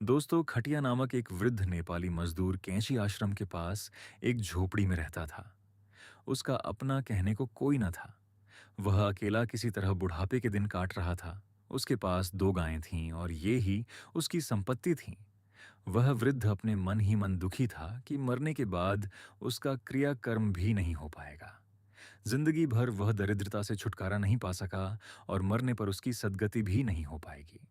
दोस्तों, खटिया नामक एक वृद्ध नेपाली मजदूर कैंची आश्रम के पास एक झोपड़ी में रहता था। उसका अपना कहने को कोई न था। वह अकेला किसी तरह बुढ़ापे के दिन काट रहा था। उसके पास दो गायें थीं और ये ही उसकी संपत्ति थी। वह वृद्ध अपने मन ही मन दुखी था कि मरने के बाद उसका क्रियाकर्म भी नहीं हो पाएगा। जिंदगी भर वह दरिद्रता से छुटकारा नहीं पा सका और मरने पर उसकी सद्गति भी नहीं हो पाएगी।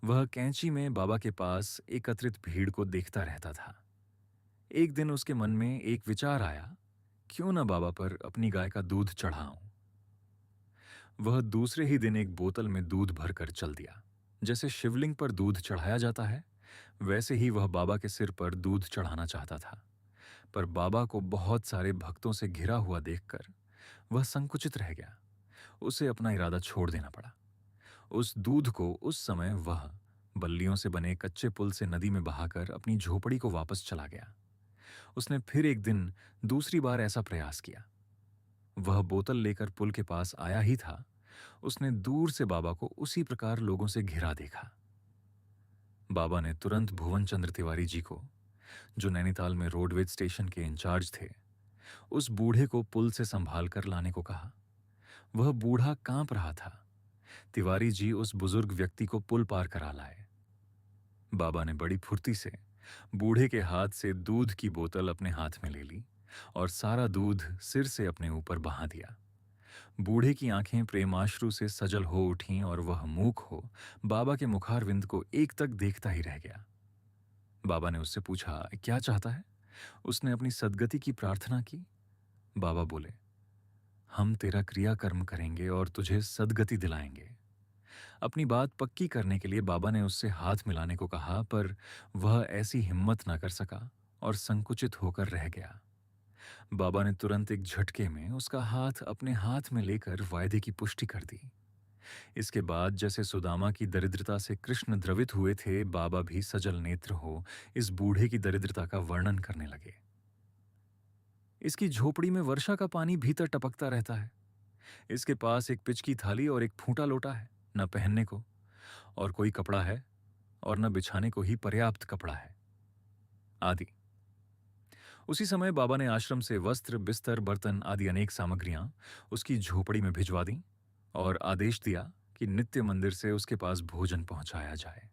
वह कैंची में बाबा के पास एकत्रित भीड़ को देखता रहता था। एक दिन उसके मन में एक विचार आया, क्यों न बाबा पर अपनी गाय का दूध चढ़ाऊं। वह दूसरे ही दिन एक बोतल में दूध भरकर चल दिया। जैसे शिवलिंग पर दूध चढ़ाया जाता है, वैसे ही वह बाबा के सिर पर दूध चढ़ाना चाहता था। पर बाबा को बहुत सारे भक्तों से घिरा हुआ देखकर वह संकुचित रह गया। उसे अपना इरादा छोड़ देना पड़ा। उस दूध को उस समय वह बल्लियों से बने कच्चे पुल से नदी में बहाकर अपनी झोपड़ी को वापस चला गया। उसने फिर एक दिन दूसरी बार ऐसा प्रयास किया। वह बोतल लेकर पुल के पास आया ही था, उसने दूर से बाबा को उसी प्रकार लोगों से घिरा देखा। बाबा ने तुरंत भुवन चंद्र तिवारी जी को, जो नैनीताल में रोडवेज स्टेशन के इंचार्ज थे, उस बूढ़े को पुल से संभाल कर लाने को कहा। वह बूढ़ा कांप रहा था। तिवारी जी उस बुजुर्ग व्यक्ति को पुल पार करा लाए। बाबा ने बड़ी फुर्ती से बूढ़े के हाथ से दूध की बोतल अपने हाथ में ले ली और सारा दूध सिर से अपने ऊपर बहा दिया। बूढ़े की आंखें प्रेमाश्रु से सजल हो उठीं और वह मूक हो बाबा के मुखारविंद को एक तक देखता ही रह गया। बाबा ने उससे पूछा, क्या चाहता है? उसने अपनी सद्गति की प्रार्थना की। बाबा बोले, हम तेरा क्रियाकर्म करेंगे और तुझे सद्गति दिलाएंगे। अपनी बात पक्की करने के लिए बाबा ने उससे हाथ मिलाने को कहा, पर वह ऐसी हिम्मत न कर सका और संकुचित होकर रह गया। बाबा ने तुरंत एक झटके में उसका हाथ अपने हाथ में लेकर वायदे की पुष्टि कर दी। इसके बाद जैसे सुदामा की दरिद्रता से कृष्ण द्रवित हुए थे, बाबा भी सजल नेत्र हो इस बूढ़े की दरिद्रता का वर्णन करने लगे। इसकी झोपड़ी में वर्षा का पानी भीतर टपकता रहता है। इसके पास एक पिच की थाली और एक फूंटा लोटा है, न पहनने को और कोई कपड़ा है और न बिछाने को ही पर्याप्त कपड़ा है, आदि। उसी समय बाबा ने आश्रम से वस्त्र, बिस्तर, बर्तन आदि अनेक सामग्रियां उसकी झोपड़ी में भिजवा दी और आदेश दिया कि नित्य मंदिर से उसके पास भोजन पहुंचाया जाए।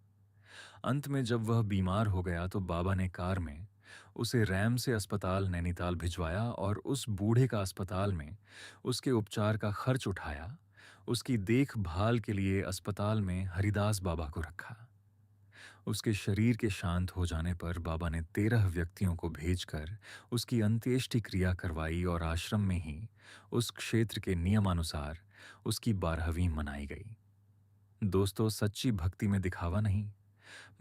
अंत में जब वह बीमार हो गया तो बाबा ने कार में उसे रैम से अस्पताल नैनीताल भिजवाया और उस बूढ़े का अस्पताल में उसके उपचार का खर्च उठाया। उसकी देखभाल के लिए अस्पताल में हरिदास बाबा को रखा। उसके शरीर के शांत हो जाने पर बाबा ने 13 व्यक्तियों को भेजकर उसकी अंत्येष्टि क्रिया करवाई और आश्रम में ही उस क्षेत्र के नियमानुसार उसकी 12वीं मनाई गई। दोस्तों, सच्ची भक्ति में दिखावा नहीं,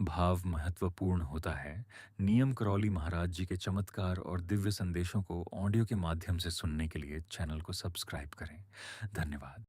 भाव महत्वपूर्ण होता है। नियम करौली महाराज जी के चमत्कार और दिव्य संदेशों को ऑडियो के माध्यम से सुनने के लिए चैनल को सब्सक्राइब करें। धन्यवाद।